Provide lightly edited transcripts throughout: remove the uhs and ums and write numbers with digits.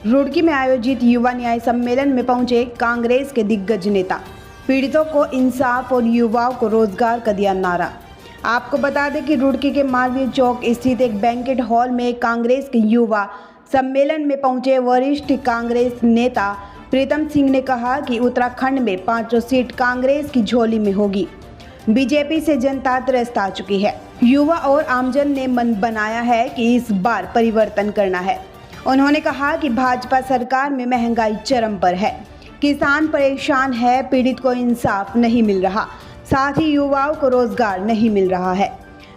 रुड़की में आयोजित युवा न्याय सम्मेलन में पहुंचे कांग्रेस के दिग्गज नेता। पीड़ितों को इंसाफ और युवाओं को रोजगार का दिया नारा। आपको बता दें कि रुड़की के मालवीय चौक स्थित एक बैंकेट हॉल में कांग्रेस के युवा सम्मेलन में पहुंचे वरिष्ठ कांग्रेस नेता प्रीतम सिंह ने कहा कि उत्तराखंड में 5 सीट कांग्रेस की झोली में होगी। बीजेपी से जनता त्रस्त आ चुकी है। युवा और आमजन ने मन बनाया है कि इस बार परिवर्तन करना है। उन्होंने कहा कि भाजपा सरकार में महंगाई चरम पर है, किसान परेशान है, पीड़ित को इंसाफ नहीं मिल रहा, साथ ही युवाओं को रोजगार नहीं मिल रहा है।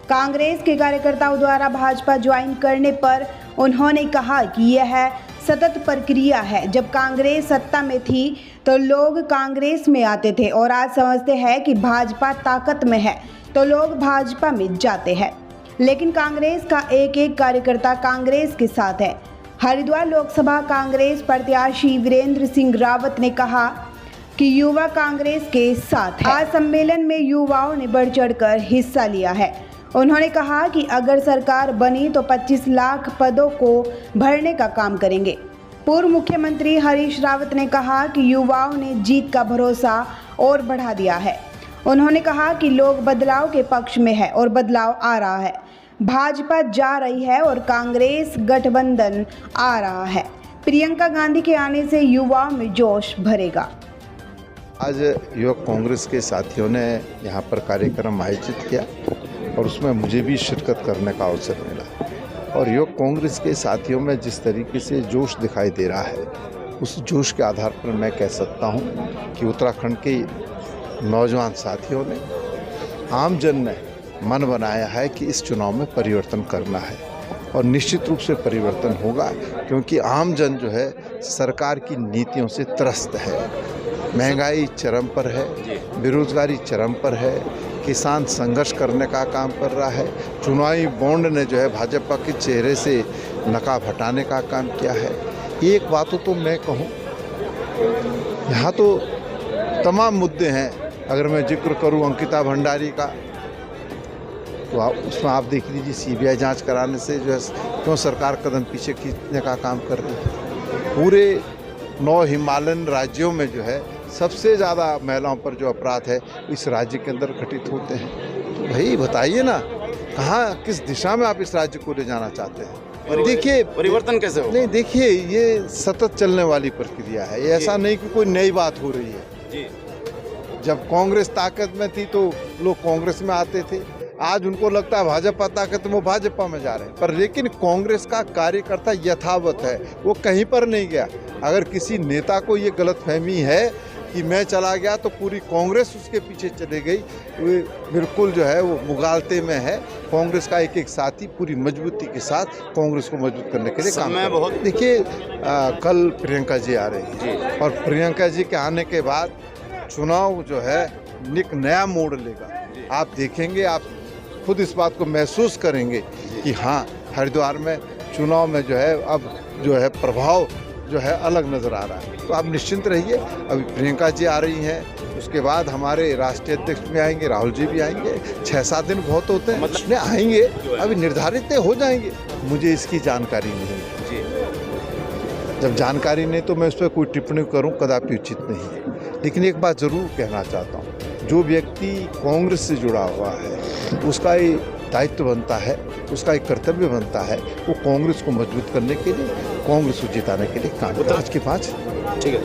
कांग्रेस के कार्यकर्ताओं द्वारा भाजपा ज्वाइन करने पर उन्होंने कहा कि यह सतत प्रक्रिया है। जब कांग्रेस सत्ता में थी तो लोग कांग्रेस में आते थे और आज समझते हैं कि भाजपा ताकत में है तो लोग भाजपा में जाते हैं, लेकिन कांग्रेस का एक एक कार्यकर्ता कांग्रेस के साथ है। हरिद्वार लोकसभा कांग्रेस प्रत्याशी वीरेंद्र सिंह रावत ने कहा कि युवा कांग्रेस के साथ है। आज सम्मेलन में युवाओं ने बढ़ चढ़कर हिस्सा लिया है। उन्होंने कहा कि अगर सरकार बनी तो 25 लाख पदों को भरने का काम करेंगे। पूर्व मुख्यमंत्री हरीश रावत ने कहा कि युवाओं ने जीत का भरोसा और बढ़ा दिया है। उन्होंने कहा कि लोग बदलाव के पक्ष में है और बदलाव आ रहा है। भाजपा जा रही है और कांग्रेस गठबंधन आ रहा है। प्रियंका गांधी के आने से युवाओं में जोश भरेगा। आज युवक कांग्रेस के साथियों ने यहाँ पर कार्यक्रम आयोजित किया और उसमें मुझे भी शिरकत करने का अवसर मिला। और युवक कांग्रेस के साथियों में जिस तरीके से जोश दिखाई दे रहा है, उस जोश के आधार पर मैं कह सकता हूँ कि उत्तराखंड के नौजवान साथियों ने, आम जन ने मन बनाया है कि इस चुनाव में परिवर्तन करना है और निश्चित रूप से परिवर्तन होगा, क्योंकि आम जन जो है सरकार की नीतियों से त्रस्त है। महंगाई चरम पर है, बेरोजगारी चरम पर है, किसान संघर्ष करने का काम कर रहा है। चुनावी बॉन्ड ने जो है भाजपा के चेहरे से नकाब हटाने का काम किया है। एक बात तो मैं कहूँ, यहाँ तो तमाम मुद्दे हैं। अगर मैं जिक्र करूँ अंकिता भंडारी का, तो उसमें आप देख लीजिए सीबीआई जांच कराने से जो है क्यों सरकार कदम पीछे खींचने का काम कर रही है। पूरे 9 हिमालयन राज्यों में जो है सबसे ज़्यादा महिलाओं पर जो अपराध है इस राज्य के अंदर घटित होते हैं। तो भाई बताइए ना, कहाँ किस दिशा में आप इस राज्य को ले जाना चाहते हैं। और देखिए परिवर्तन कैसे हो? नहीं, देखिए ये सतत चलने वाली प्रक्रिया है। ये ऐसा नहीं कि कोई नई बात हो रही है जी। जब कांग्रेस ताकत में थी तो लोग कांग्रेस में आते थे, आज उनको लगता है भाजपा ताकत में, वो भाजपा में जा रहे हैं। पर लेकिन कांग्रेस का कार्यकर्ता यथावत है, वो कहीं पर नहीं गया। अगर किसी नेता को ये गलतफहमी है कि मैं चला गया तो पूरी कांग्रेस उसके पीछे चले गई, वो बिल्कुल जो है वो मुगालते में है। कांग्रेस का एक एक साथी पूरी मजबूती के साथ कांग्रेस को मजबूत करने के लिए काम कर रहा है। देखिए कल प्रियंका जी आ रही है और प्रियंका जी के आने के बाद चुनाव जो है एक नया मोड़ लेगा। आप देखेंगे, आप खुद इस बात को महसूस करेंगे कि हाँ, हरिद्वार में चुनाव में जो है अब जो है प्रभाव जो है अलग नज़र आ रहा है। तो आप निश्चिंत रहिए। अभी प्रियंका जी आ रही हैं, उसके बाद हमारे राष्ट्रीय अध्यक्ष भी आएंगे, राहुल जी भी आएंगे। 6-7 दिन बहुत होते हैं, मतलब आएंगे, अभी निर्धारित हो जाएंगे। मुझे इसकी जानकारी नहीं है। जब जानकारी नहीं तो मैं उस पर कोई टिप्पणी करूं कदापि उचित नहीं है। लेकिन एक बात ज़रूर कहना चाहता हूं, जो व्यक्ति कांग्रेस से जुड़ा हुआ है उसका ये दायित्व बनता है, उसका एक कर्तव्य बनता है, वो कांग्रेस को मजबूत करने के लिए, कांग्रेस को जिताने के लिए काम करे। 5 के 5 ठीक है।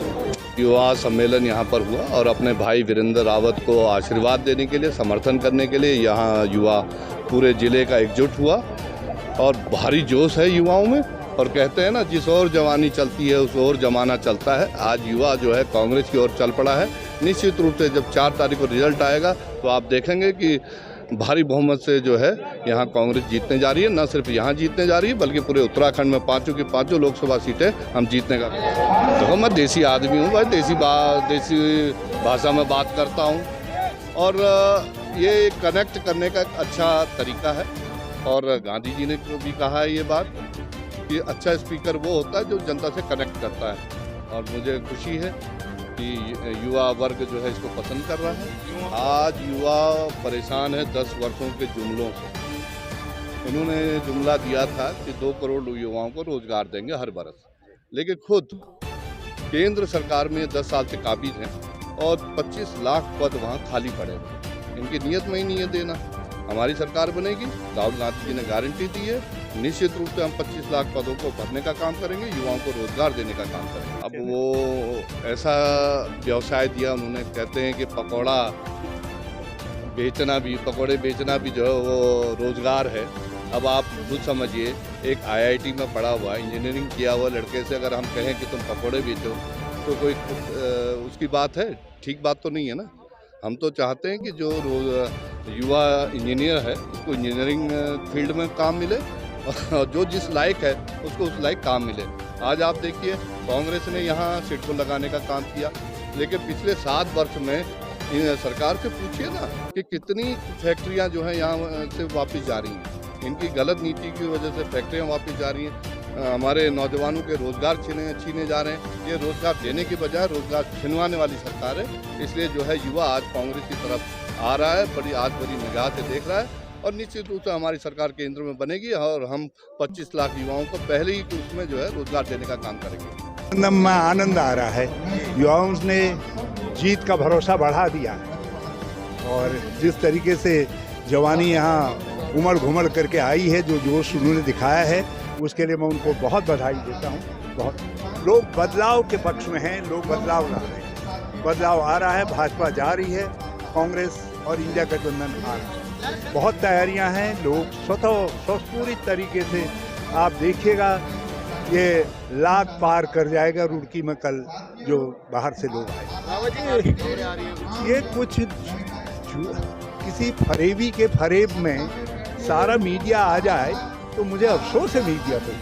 युवा सम्मेलन यहाँ पर हुआ और अपने भाई वीरेंद्र रावत को आशीर्वाद देने के लिए, समर्थन करने के लिए यहाँ युवा पूरे जिले का एकजुट हुआ और भारी जोश है युवाओं में। और कहते हैं ना, जिस ओर जवानी चलती है उस ओर जमाना चलता है। आज युवा जो है कांग्रेस की ओर चल पड़ा है। निश्चित रूप से जब 4 तारीख को रिजल्ट आएगा तो आप देखेंगे कि भारी बहुमत से जो है यहाँ कांग्रेस जीतने जा रही है। न सिर्फ यहाँ जीतने जा रही है बल्कि पूरे उत्तराखंड में 5 की 5 लोकसभा सीटें हम जीतने का। देखो, मैं देसी आदमी हूँ भाई, देसी भाषा में बात करता हूँ और ये कनेक्ट करने का एक अच्छा तरीका है। और गांधी जी ने भी कहा है ये बात कि अच्छा स्पीकर वो होता है जो जनता से कनेक्ट करता है। और मुझे खुशी है कि युवा वर्ग जो है इसको पसंद कर रहा है। आज युवा परेशान है 10 वर्षों के जुमलों से। इन्होंने जुमला दिया था कि 2 करोड़ युवाओं को रोजगार देंगे हर बरस, लेकिन खुद केंद्र सरकार में 10 साल से काबिज हैं और 25 लाख पद वहाँ खाली पड़े हैं। इनकी नीयत में ही नहीं है देना। हमारी सरकार बनेगी, राहुल गांधी जी ने गारंटी दी है, निश्चित रूप से हम 25 लाख पदों को भरने का काम करेंगे, युवाओं को रोजगार देने का काम करेंगे। अब वो ऐसा व्यवसाय दिया उन्होंने, कहते हैं कि पकौड़े बेचना भी जो है वो रोजगार है। अब आप खुद समझिए, एक IIT में पढ़ा हुआ इंजीनियरिंग किया हुआ लड़के से अगर हम कहें कि तुम पकौड़े बेचो तो कोई उसकी बात है? ठीक बात तो नहीं है ना। हम तो चाहते हैं कि जो युवा इंजीनियर है उसको इंजीनियरिंग फील्ड में काम मिले और जो जिस लायक है उसको उस लायक काम मिले। आज आप देखिए, कांग्रेस ने यहाँ सिडको लगाने का काम किया, लेकिन पिछले 7 वर्ष में सरकार से पूछिए ना कि कितनी फैक्ट्रियाँ जो हैं यहाँ से वापस जा रही हैं। इनकी गलत नीति की वजह से फैक्ट्रियाँ वापस जा रही हैं, हमारे नौजवानों के रोजगार छीने जा रहे हैं। ये रोजगार देने की बजाय रोजगार छिनवाने वाली सरकार है। इसलिए जो है युवा आज कांग्रेस की तरफ आ रहा है, बड़ी निगाह से देख रहा है और निश्चित रूप से हमारी सरकार केंद्र में बनेगी और हम 25 लाख युवाओं को पहले ही उसमें जो है रोजगार देने का काम करेंगे। में आनंद आ रहा है, युवाओं ने जीत का भरोसा बढ़ा दिया और जिस तरीके से जवानी यहाँ उमड़ घुमड़ करके आई है, जो जोश उन्होंने दिखाया है, उसके लिए मैं उनको बहुत बधाई देता हूँ। बहुत लोग बदलाव के पक्ष में हैं, लोग बदलाव ला रहे हैं, बदलाव आ रहा है, भाजपा जा रही है, कांग्रेस और इंडिया गठबंधन आ रहा है। बहुत तैयारियां हैं, लोग स्वतः तरीके से आप देखिएगा ये लाख पार कर जाएगा रुड़की में कल जो बाहर से लोग आए। ये कुछ किसी फरेबी के फरेब में सारा मीडिया आ जाए तो मुझे अफसोस है मीडिया पे।